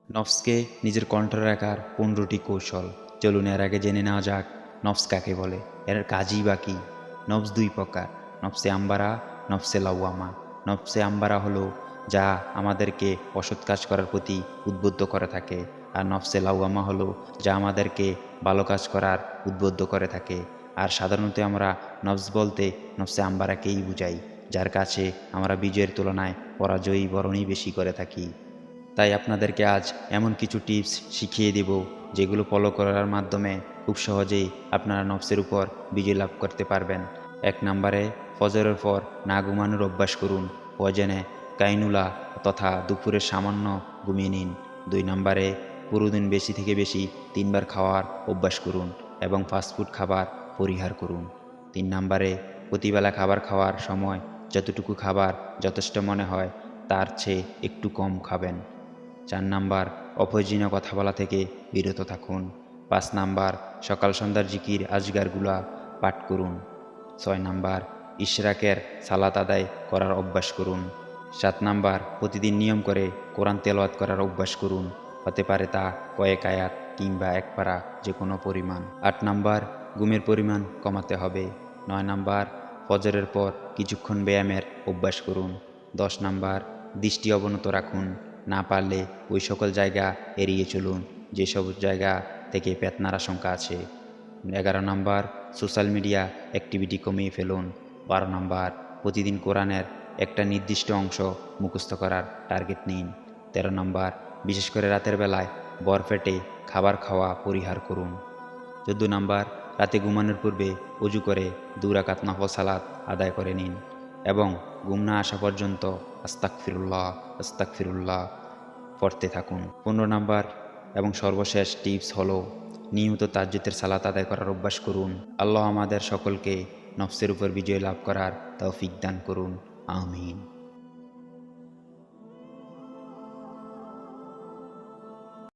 নফসকে নিজের কন্ট্রোলে রাখার 15টি কৌশল। চলুন এর আগে জেনে নেওয়া যাক নফস কাকে বলে, এর কাজই বা কী। নফস দুই প্রকার, নফসে আম্বারা, নফসে লাওয়ামা। নফসে আম্বারা হলো যা আমাদেরকে অসৎ কাজ করার প্রতি উদ্বুদ্ধ করে থাকে, আর নফসে লাওয়ামা হলো যা আমাদেরকে ভালো কাজ করার উদ্বুদ্ধ করে থাকে। আর সাধারণত আমরা নফস বলতে নফসে আম্বারাকেই বুঝাই, যার কাছে আমরা বিজয়ের তুলনায় পরাজয়ী বরণই বেশি করে থাকি। তাই আপনাদেরকে আজ এমন কিছু টিপস শিখিয়ে দেব যেগুলো ফলো করার মাধ্যমে খুব সহজেই আপনারা নফসের উপর বিজয় লাভ করতে পারবেন। 1 নম্বরে, ফজরের পর না ঘুমানোর অভ্যাস করুন। প্রয়োজনে কাইনুলা তথা দুপুরে সামান্য ঘুমিয়ে নিন। 2 নম্বরে, পুরোদিন বেশি থেকে বেশি 3 বার খাওয়ার অভ্যাস করুন এবং ফাস্টফুড খাবার পরিহার করুন। 3 নম্বরে, প্রতিবেলা খাবার খাওয়ার সময় যতটুকু খাবার যথেষ্ট মনে হয় তার চেয়ে একটু কম খাবেন। 4 নাম্বার, অপ্রয়োজনীয় কথা বলা থেকে বিরত থাকুন। 5 নাম্বার, সকাল সন্ধ্যার জিকির আজগারগুলা পাঠ করুন। 6 নাম্বার, ইশরাকের সালাত আদায় করার অভ্যাস করুন। 7 নাম্বার, প্রতিদিন নিয়ম করে কোরআন তেলাওয়াত করার অভ্যাস করুন। হতে পারে তা কয়েক আয়াত কিংবা এক পারা, যে কোনো পরিমাণ। 8 নাম্বার, ঘুমের পরিমাণ কমাতে হবে। 9 নাম্বার, ফজরের পর কিছুক্ষণ ব্যায়ামের অভ্যাস করুন। 10 নাম্বার, দৃষ্টি অবনত রাখুন। না পারলে ওই সকল জায়গা এড়িয়ে চলুন যেসব জায়গা থেকে পেতনার আশঙ্কা আছে। 11 নাম্বার, সোশ্যাল মিডিয়া অ্যাক্টিভিটি কমিয়ে ফেলুন। 12 নাম্বার, প্রতিদিন কোরআনের একটা নির্দিষ্ট অংশ মুখস্থ করার টার্গেট নিন। 13 নাম্বার, বিশেষ করে রাতের বেলায় ভরপেটে খাবার খাওয়া পরিহার করুন। 14 নাম্বার, রাতে ঘুমানোর পূর্বে অজু করে 2 রাকাত নফল সালাত আদায় করে নিন এবং ঘুম না আসা পর্যন্ত আস্তাগফিরুল্লাহ আস্তাগফিরুল্লাহ পড়তে থাকুন। 15 নাম্বার এবং সর্বশেষ টিপস হলো নিয়মিত তাহাজ্জুদের সালাত আদায় করার অভ্যাস করুন। আল্লাহ আমাদের সকলকে নফসের উপর বিজয় লাভ করার তৌফিক দান করুন। আমিন।